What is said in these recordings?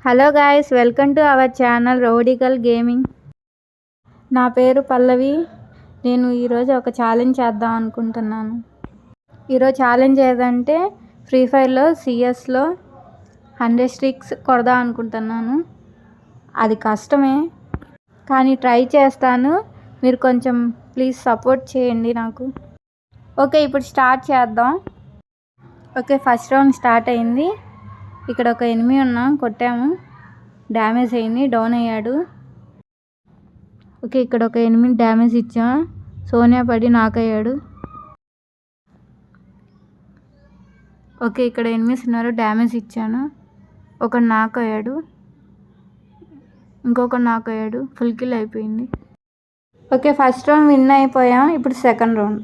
Hello guys, welcome to our channel Rowdical Gaming. నా పేరు పల్లవి. నేను ఈరోజు ఒక ఛాలెంజ్ చేద్దాం అనుకుంటున్నాను. ఈరోజు ఛాలెంజ్ ఏదంటే ఫ్రీ ఫైర్లో సిఎస్లో 100 స్ట్రిక్స్ కొడదాం అనుకుంటున్నాను. అది కష్టమే, కానీ ట్రై చేస్తాను. మీరు కొంచెం ప్లీజ్ సపోర్ట్ చేయండి నాకు. ఓకే, ఇప్పుడు స్టార్ట్ చేద్దాం. ఓకే, ఫస్ట్ రౌండ్ స్టార్ట్ అయింది. ఇక్కడ ఒక ఎనిమి కొట్టాము, డ్యామేజ్ అయింది, డౌన్ అయ్యాడు. ఓకే, ఇక్కడ ఒక ఎనిమి డ్యామేజ్ ఇచ్చా, సోనియా పడి నాక్ అయ్యాడు. ఓకే, ఇక్కడ ఎనిమిస్ ఉన్నారు, డ్యామేజ్ ఇచ్చాను, ఒక నాక్ అయ్యాడు, ఇంకొక నాక్ అయ్యాడు, ఫుల్ కిల్ అయిపోయింది. ఓకే, ఫస్ట్ రౌండ్ విన్ అయిపోయాం. ఇప్పుడు సెకండ్ రౌండ్.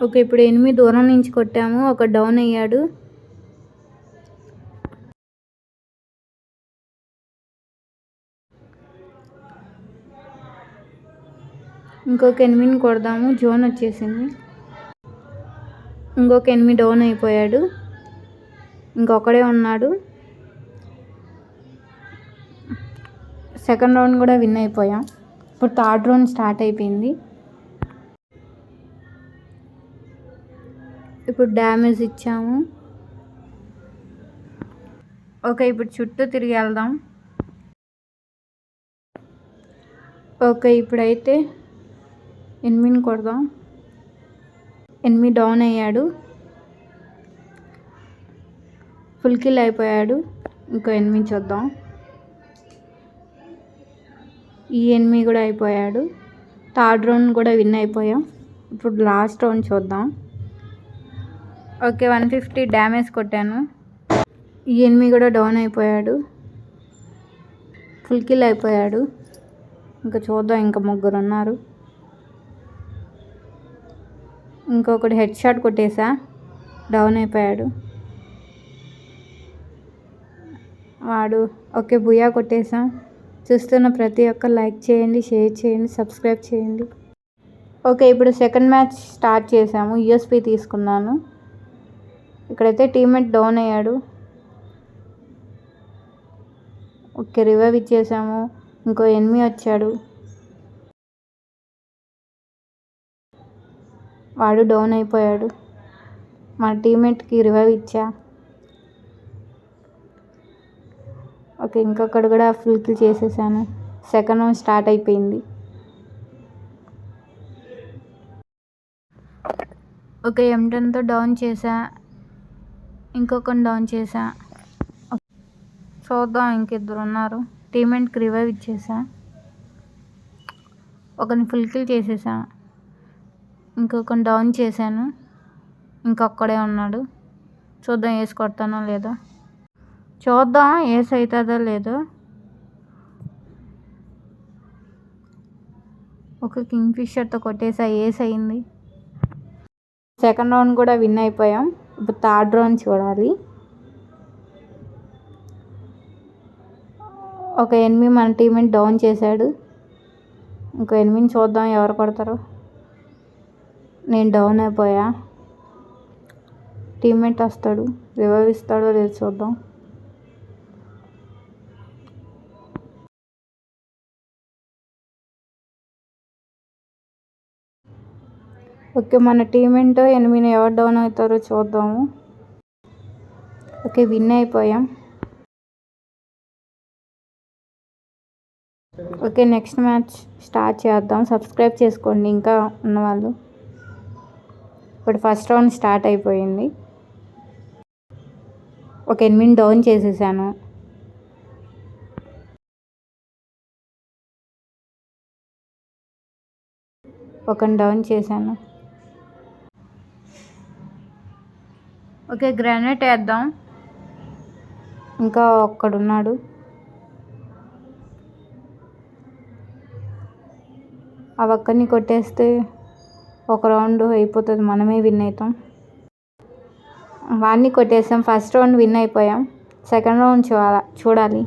ఓకే, ఇప్పుడు ఎనిమి దూరం నుంచి కొట్టాము, ఒక డౌన్ అయ్యాడు. ఇంకొక ఎనిమిని కొడదాము, జోన్ వచ్చేసింది. ఇంకొక ఎనిమి డౌన్ అయిపోయాడు, ఇంకొకడే ఉన్నాడు. సెకండ్ రౌండ్ కూడా విన్ అయిపోయాం. ఇప్పుడు థర్డ్ రౌండ్ స్టార్ట్ అయిపోయింది. ఇప్పుడు డ్యామేజ్ ఇచ్చాము. ఓకే, ఇప్పుడు చుట్టూ తిరిగి వెళ్దాం. ఓకే, ఇప్పుడైతే ఎనిమిని కొడదాం. ఎనిమి డౌన్ అయ్యాడు, ఫుల్ కిల్ అయిపోయాడు. ఇంకో ఎనిమి చూద్దాం. ఈ ఎనిమి కూడా అయిపోయాడు. థర్డ్ రౌండ్ కూడా విన్ అయిపోయాం. ఇప్పుడు లాస్ట్ రౌండ్ చూద్దాం. ఓకే, 150 డ్యామేజ్ కొట్టాను. ఈ ఎనిమి కూడా డౌన్ అయిపోయాడు, ఫుల్ కిల్ అయిపోయాడు. ఇంకా చూద్దాం, ఇంకా ముగ్గురు ఉన్నారు. ఇంకొకటి హెడ్ షాట్ కొట్టేసా, డౌన్ అయిపోయాడు వాడు. ఓకే, బుయా కొట్టేసా. చూస్తున్న ప్రతి ఒక్క లైక్ చేయండి, షేర్ చేయండి, సబ్స్క్రైబ్ చేయండి. ఓకే, ఇప్పుడు సెకండ్ మ్యాచ్ స్టార్ట్ చేసాము. యూఎస్పి తీసుకున్నాను. ఇక్కడైతే టీమ్మేట్ డౌన్ అయ్యాడు. ఓకే, రివైవ్ ఇచ్చేసాము. ఇంకో ఎనిమి వచ్చాడు, వాడు డౌన్ అయిపోయాడు. మా టీమ్మేట్కి రివైవ్ ఇచ్చా. ఓకే, ఇంకొకడు కూడా ఫుల్ కిల్ చేసేసాను. సెకండ్ రౌండ్ స్టార్ట్ అయిపోయింది. ఓకే, M10తో డౌన్ చేసా, ఇంకొకరిని డౌన్ చేసా. చూద్దాం, ఇంకిద్దరు ఉన్నారు. టీమ్మేట్కి రివైవ్ ఇచ్చేసా, ఒకరిని ఫుల్ కిల్ చేసేసా, ఇంకొకరిని డౌన్ చేశాను, ఇంకొక్కడే ఉన్నాడు. చూద్దాం ఏసి కొడతానో లేదో. చూద్దాం ఏసి అవుతుందో లేదో. ఒక కింగ్ ఫిషర్తో కొట్టేసా, ఏసి అయింది. సెకండ్ రౌండ్ కూడా విన్ అయిపోయాం. ఇప్పుడు థర్డ్ రౌండ్ చూడాలి. ఒక ఎనిమి మన టీమ్మేట్ డౌన్ చేశాడు. ఇంకో ఎనిమిని చూద్దాం ఎవరు కొడతారో. నేను డౌన్ అయిపోయా. టీమ్మేట్ వస్తాడు, రివైవ్ ఇస్తాడో లేదు చూద్దాం. ఓకే, మన టీమ్మేట్ ఎనిమిని ఎవరు డౌన్ అవుతారో చూద్దాము. ఓకే, విన్ అయిపోయాం. ఓకే, నెక్స్ట్ మ్యాచ్ స్టార్ట్ చేద్దాం. సబ్స్క్రైబ్ చేసుకోండి ఇంకా ఉన్నవాళ్ళు. ఇప్పుడు ఫస్ట్ రౌండ్ స్టార్ట్ అయిపోయింది. ఒక ఎనిమిని డౌన్ చేసేసాను. ఒకని డౌన్ చేశాను. ఓకే, గ్రానైట్ వేద్దాం. ఇంకా ఒక్కడున్నాడు. ఆ ఒక్కరిని కొట్టేస్తే ఒక రౌండ్ అయిపోతుంది, మనమే విన్ అవుతాం. వాడిని కొట్టేసాం. ఫస్ట్ రౌండ్ విన్ అయిపోయాం. సెకండ్ రౌండ్ చూడాలి.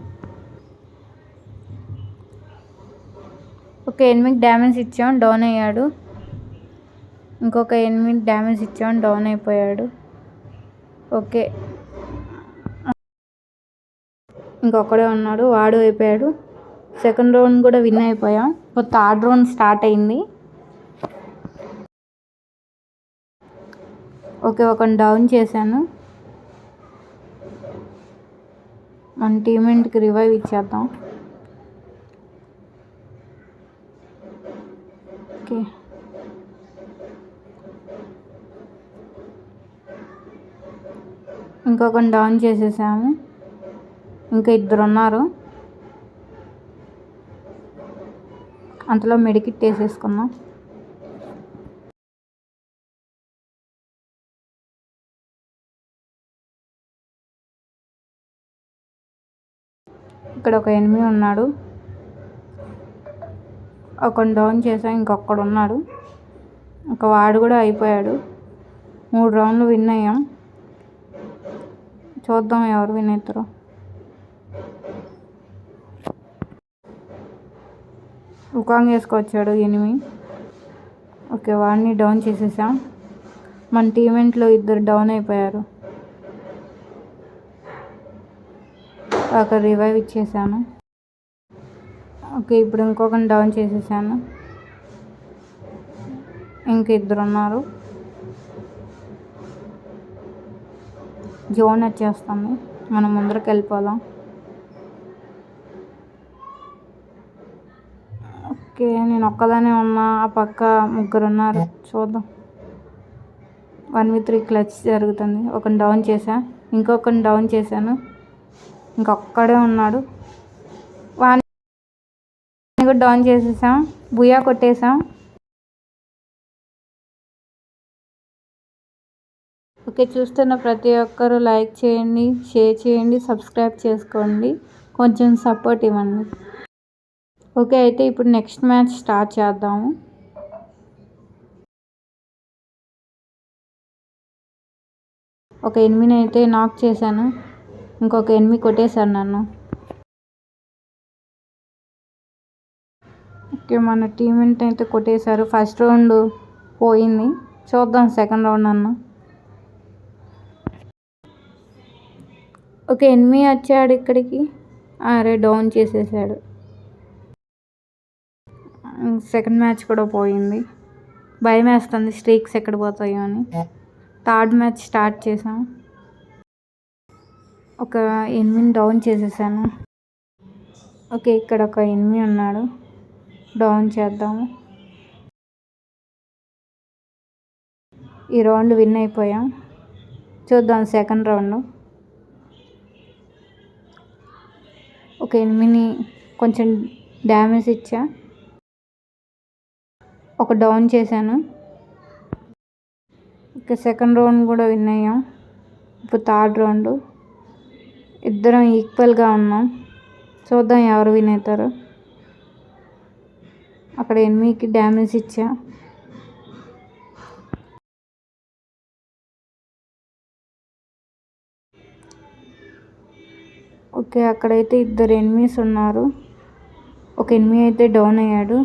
ఒక ఎనిమికి డ్యామేజ్ ఇచ్చాం, డౌన్ అయ్యాడు. ఇంకొక ఎనిమికి డ్యామేజ్ ఇచ్చాం, డౌన్ అయిపోయాడు. ఓకే, ఇంకొక్కడే ఉన్నాడు, వాడు అయిపోయాడు. సెకండ్ రౌండ్ కూడా విన్ అయిపోయాం. ఇప్పుడు థర్డ్ రౌండ్ స్టార్ట్ అయింది. ఓకే, ఒకని డౌన్ చేశాను. మన టీమేట్కి రివైవ్ ఇచ్చేద్దాం. ఓకే, ఇంకొకరిని డౌన్ చేసేసాము. ఇంకా 2 ఉన్నారు. అంతలో మెడికిట్ వేసేసుకుందాం. ఇక్కడ ఒక ఎనిమి ఉన్నాడు. ఒకని డౌన్ చేసాం, ఇంకొకడు ఉన్నాడు. ఇంకా వాడు కూడా అయిపోయాడు. 3 రౌండ్లు విన్ అయ్యాం. చూద్దాం ఎవరు విన్ అవుతారో. ఉకాంగ్ వేసుకొచ్చాడు ఎనిమి. ఓకే, వాడిని డౌన్ చేసేసాం. మన టీమెంట్లో 2 డౌన్ అయిపోయారు. అక్కడ రివైవ్ ఇచ్చేసాను. ఓకే, ఇప్పుడు ఇంకొకరిని డౌన్ చేసేసాను. ఇంక 2 ఉన్నారు. జోన్ వచ్చేస్తుంది, మనం ముందరకు వెళ్ళిపోదాం. ఓకే, నేను ఒక్కదానే ఉన్నా, ఆ పక్క 3 ఉన్నారు. చూద్దాం. 1v3 క్లచ్ జరుగుతుంది. ఒకని డౌన్ చేశా, ఇంకొకరిని డౌన్ చేశాను. ఇంకొక్కడే ఉన్నాడు. వాడిని కూడా డౌన్ చేసేసాం. బుయా కొట్టేసాం. ఓకే, చూస్తున్న ప్రతి ఒక్కరూ లైక్ చేయండి, షేర్ చేయండి, సబ్స్క్రైబ్ చేసుకోండి. కొంచెం సపోర్ట్ ఇవ్వండి. ఓకే, అయితే ఇప్పుడు నెక్స్ట్ మ్యాచ్ స్టార్ట్ చేద్దాము. ఒక ఎనిమిని అయితే నాక్ చేశాను. ఇంకొక ఎనిమి కొట్టేశాను నన్ను. ఓకే, మన టీమేట్ అయితే కొట్టేశారు. ఫస్ట్ రౌండ్ పోయింది. చూద్దాం సెకండ్ రౌండ్ అన్న. ఓకే, ఎనిమి వచ్చాడు ఇక్కడికి. అరే, డౌన్ చేసేసాడు. సెకండ్ మ్యాచ్ కూడా పోయింది. భయం వేస్తుంది స్ట్రీక్స్ ఎక్కడ పోతాయో అని. థర్డ్ మ్యాచ్ స్టార్ట్ చేసాం. ఒక ఎనిమిని డౌన్ చేసేసాను. ఓకే, ఇక్కడ ఒక ఎనిమి ఉన్నాడు, డౌన్ చేద్దాము. ఈ రౌండ్ విన్ అయిపోయాం. చూద్దాం సెకండ్ రౌండ్. ఒక ఎనిమిని కొంచెం డ్యామేజ్ ఇచ్చా, ఒక డౌన్ చేశాను. ఓకే, సెకండ్ రౌండ్ కూడా విన్ అయ్యాం. ఇప్పుడు థర్డ్ రౌండ్. ఇద్దరం ఈక్వల్గా ఉన్నాం. చూద్దాం ఎవరు విన్ అవుతారు. అక్కడ ఎనిమికి డ్యామేజ్ ఇచ్చా. ఓకే, అక్కడైతే 2 ఎనిమీస్ ఉన్నారు. ఒక ఎనిమి అయితే డౌన్ అయ్యాడు,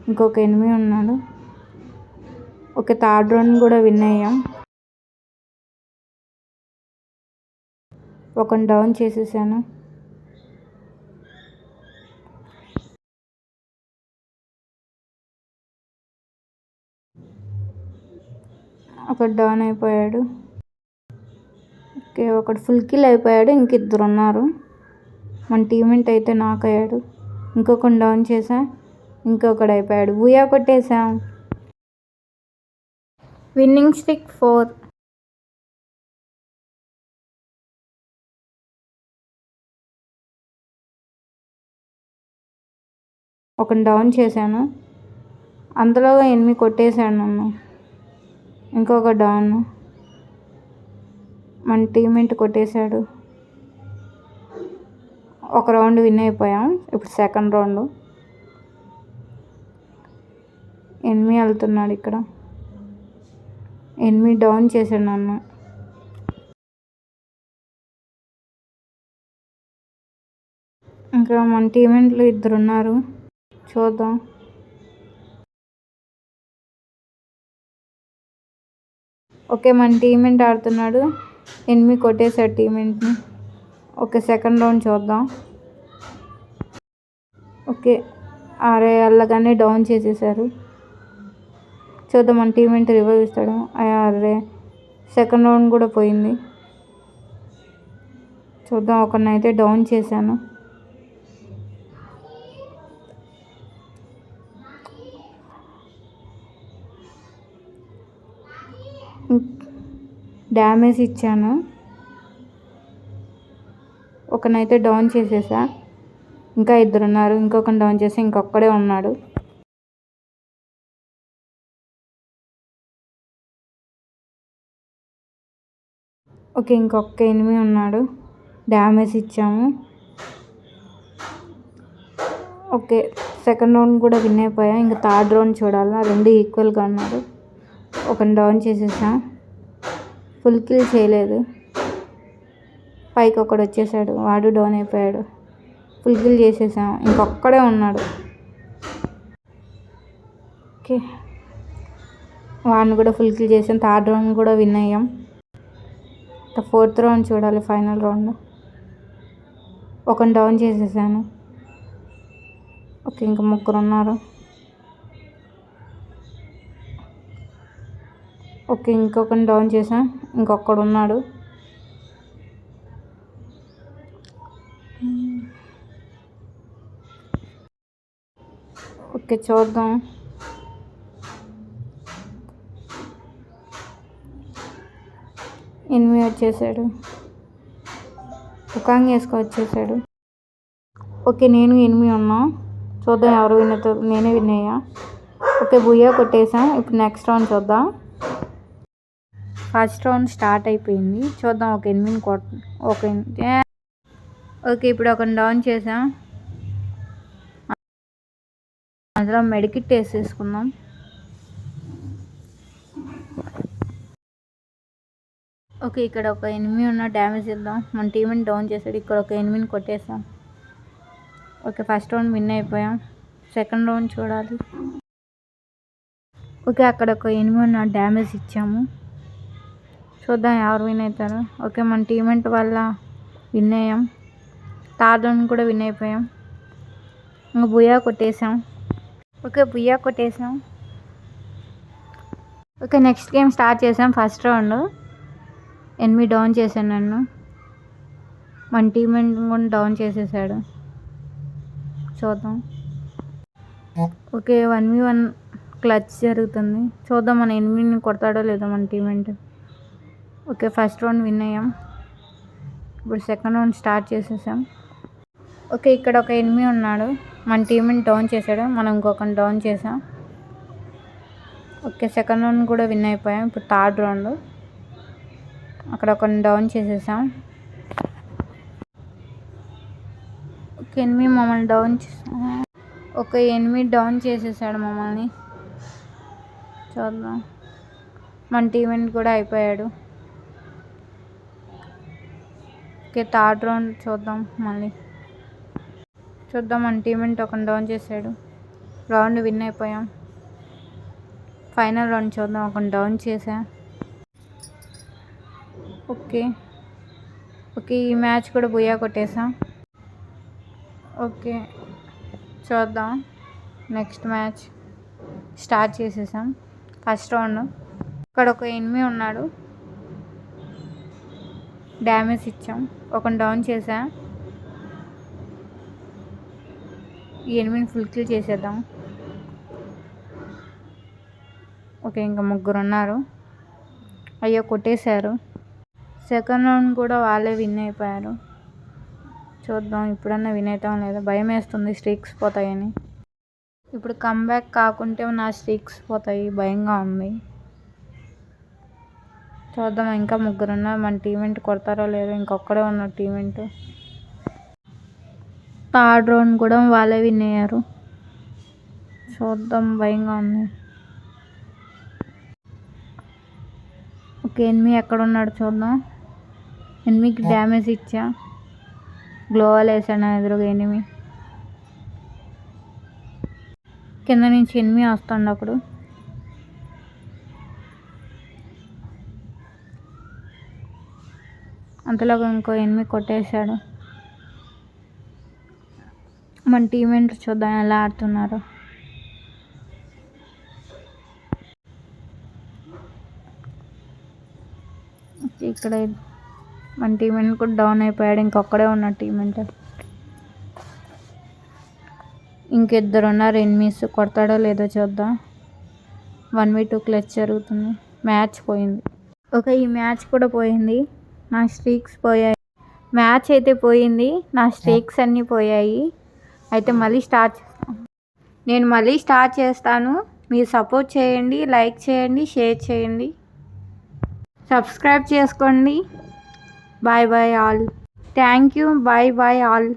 ఇంకొక ఎనిమి ఉన్నాడు. ఓకే, థర్డ్ రౌండ్ కూడా విన్ అయ్యాం. ఒకని డౌన్ చేసేసాను. ఒకడు డౌన్ అయిపోయాడు. ఓకే, ఒకడు ఫుల్ కిల్ అయిపోయాడు. ఇంక 2 ఉన్నారు. మన టీమేట్ అయితే నాక్ అయ్యాడు. ఇంకొకని డౌన్ చేసా, ఇంకొకడు అయిపోయాడు. బుయా కొట్టేసాం. Winning streak 4. ఒకని డౌన్ చేశాను. అందులో ఎనిమి కొట్టేశాడు నన్ను. ఇంకొక డౌన్. మన టీమేట్ కొట్టేశాడు. ఒక రౌండ్ విన్ అయిపోయాం. ఇప్పుడు సెకండ్ రౌండ్. ఎనిమి వెళ్తున్నాడు ఇక్కడ. ఎనిమి డౌన్ చేశాడు నన్ను. ఇంకా మన టీమేట్లు 2 ఉన్నారు. చూద్దాం. ఓకే, మన టీమేట్ ఆడుతున్నాడు. ఎనిమి కొట్టేశాడు టీమేట్ని. ఓకే, సెకండ్ రౌండ్ చూద్దాం. ఓకే, అరే అల్లగానే డౌన్ చేసేసారు. చూద్దాం మన టీమేంట్ రివైవ్ ఇస్తాడు. అరే సెకండ్ రౌండ్ కూడా పోయింది. చూద్దాం, ఒకరినైతే డౌన్ చేశాను. డ్యామేజ్ ఇచ్చాను. ఒకనైతే డౌన్ చేసేసా. ఇంకా ఇద్దరు ఉన్నారు. ఇంకొకరిని డౌన్ చేసి ఇంకొక్కడే ఉన్నాడు. ఓకే, ఇంకొక ఎనిమి ఉన్నాడు. డ్యామేజ్ ఇచ్చాము. ఓకే, సెకండ్ రౌండ్ కూడా విన్ అయిపోయా. ఇంకా థర్డ్ రౌండ్ చూడాలి. రెండు ఈక్వల్గా ఉన్నారు. ఒకరిని డౌన్ చేసేసా. ఫుల్ కిల్ చేయలేదు. పైకి ఒకడు వచ్చేసాడు, వాడు డౌన్ అయిపోయాడు. ఫుల్ కిల్ చేసేసాం. ఇంకొక్కడే ఉన్నాడు. ఓకే, వాడిని కూడా ఫుల్ కిల్ చేసాం. థర్డ్ రౌండ్ కూడా విన్ అయ్యాం. ఫోర్త్ రౌండ్ చూడాలి, ఫైనల్ రౌండ్. ఒకరిని డౌన్ చేసేసాను. ఓకే, ఇంకా ముగ్గురు ఉన్నారు. ఓకే, ఇంకొకరిని డౌన్ చేసాం. ఇంకొకడు ఉన్నాడు. ఓకే, చూద్దాం. ఎనిమిది వచ్చేసాడు. ఉకాంగ్ వేసుకో వచ్చేసాడు. ఓకే, నేను ఎనిమిది ఉన్నా. చూద్దాం ఎవరు విన్ అవుతారు. నేనే విన్ అయ్యా. ఓకే, బుయ్యా కొట్టేసాం. ఇప్పుడు నెక్స్ట్ రౌండ్ చూద్దాం. ఫస్ట్ రౌండ్ స్టార్ట్ అయిపోయింది. చూద్దాం, ఒక ఎనిమిది ఓకే, ఇప్పుడు ఒకరిని డౌన్ చేసాం. అందులో మెడికిట్ వేసేసుకుందాం. ఓకే, ఇక్కడ ఒక ఎనిమిది ఉన్న డ్యామేజ్ ఇద్దాం. మన టీంని డౌన్ చేసాడు. ఇక్కడ ఒక ఎనిమిదిని కొట్టేసాం. ఓకే, ఫస్ట్ రౌండ్ విన్ అయిపోయాం. సెకండ్ రౌండ్ చూడాలి. ఓకే, అక్కడ ఒక ఎనిమిది ఉన్న డ్యామేజ్ ఇచ్చాము. చూద్దాం ఎవరు విన్ అవుతారు. ఓకే, మన టీమెంట్ వల్ల విన్ అయ్యాం. థర్డ్ రౌండ్ కూడా విన్ అయిపోయాం. ఇంకా బుయ్యా కొట్టేసాం. ఓకే, బుయ్యా కొట్టేసాం. ఓకే, నెక్స్ట్ గేమ్ స్టార్ట్ చేసాం. ఫస్ట్ రౌండ్ ఎనిమిది డౌన్ చేశాను నన్ను. మన టీమెంట్ కూడా డౌన్ చేసేసాడు. చూద్దాం. ఓకే, 1v1 క్లచ్ జరుగుతుంది. చూద్దాం మన ఎనిమిదిని కొడతాడో లేదో మన టీమెంట్. ఓకే, ఫస్ట్ రౌండ్ విన్ అయ్యాం. ఇప్పుడు సెకండ్ రౌండ్ స్టార్ట్ చేసేసాం. ఓకే, ఇక్కడ ఒక ఎనిమిది ఉన్నాడు. మన టీంని డౌన్ చేశాడు. మనం ఇంకొకరిని డౌన్ చేసాం. ఓకే, సెకండ్ రౌండ్ కూడా విన్ అయిపోయాం. ఇప్పుడు థర్డ్ రౌండ్. అక్కడ ఒకరిని డౌన్ చేసేసాం. ఓకే, ఎనిమిది మమ్మల్ని డౌన్ ఒక ఎనిమిది డౌన్ చేసేసాడు మమ్మల్ని. చూద్దాం, మన టీమెంట్ కూడా అయిపోయాడు. ఓకే, థర్డ్ రౌండ్ చూద్దాం. మళ్ళీ చూద్దాం, మన టీమెంట్ ఒకరిని డౌన్ చేశాడు. రౌండ్ విన్ అయిపోయాం. ఫైనల్ రౌండ్ చూద్దాం. ఒకరిని డౌన్ చేసా. ఓకే, ఈ మ్యాచ్ కూడా బుయ్యా కొట్టేసాం. ఓకే, చూద్దాం. నెక్స్ట్ మ్యాచ్ స్టార్ట్ చేసేసాం. First round. ఇక్కడ ఒక ఎనిమిది ఉన్నాడు. డ్యామేజ్ ఇచ్చాం. ఒకరిని డౌన్ చేసా. ఈ ఎనిమిదిని ఫుల్ కిల్ చేసేద్దాం. ఓకే, ఇంకా ముగ్గురు ఉన్నారు. అయ్యో, కొట్టేశారు. సెకండ్ రౌండ్ కూడా వాళ్ళే విన్ అయిపోయారు. చూద్దాం ఇప్పుడన్నా విన్ అవుతాం లేదా. భయం వేస్తుంది స్ట్రీక్స్ పోతాయని. ఇప్పుడు కమ్బ్యాక్ కాకుంటే నా స్ట్రీక్స్ పోతాయి, భయంగా ఉంది. చూద్దాం, ఇంకా ముగ్గురు ఉన్నారు. మన టీమెంట్ కొడతారో లేదో. ఇంకొక్కడే ఉన్నారు టీమెంట్. థర్డ్ రౌండ్ కూడా వాళ్ళే విన్ అయ్యారు. చూద్దాం, భయంగా ఉంది. ఓకే, ఎనిమిది ఎక్కడ ఉన్నాడు చూద్దాం. ఎనిమిదికి డ్యామేజ్ ఇచ్చా. గ్లోవల్ వేసాడు నా ఎదురుగా ఎనిమిది. కింద నుంచి ఎనిమిది వస్తుండ అప్పుడు. అంతలో ఇంకో ఎనిమిది కొట్టేశాడు. మన టీమేట్ చూద్దాం ఎలా ఆడుతున్నారో. ఇక్కడ మన టీమేట్ కూడా డౌన్ అయిపోయాడు. ఇంకొక్కడే ఉన్న టీమేట్. ఇంకిద్దరు ఉన్నారు ఎనిమీస్. కొడతాడో లేదో చూద్దాం. 1v2 క్లచ్ జరుగుతుంది. మ్యాచ్ పోయింది. ఓకే, ఈ మ్యాచ్ కూడా పోయింది. నా స్ట్రీక్స్ పోయాయి. మ్యాచ్ అయితే పోయింది, నా స్ట్రీక్స్ అన్నీ పోయాయి. అయితే మళ్ళీ స్టార్ట్ చేస్తాను. నేను మళ్ళీ స్టార్ట్ చేస్తాను. మీరు సపోర్ట్ చేయండి, లైక్ చేయండి, షేర్ చేయండి, సబ్స్క్రైబ్ చేసుకోండి. Bye bye all. Thank you. Bye bye all.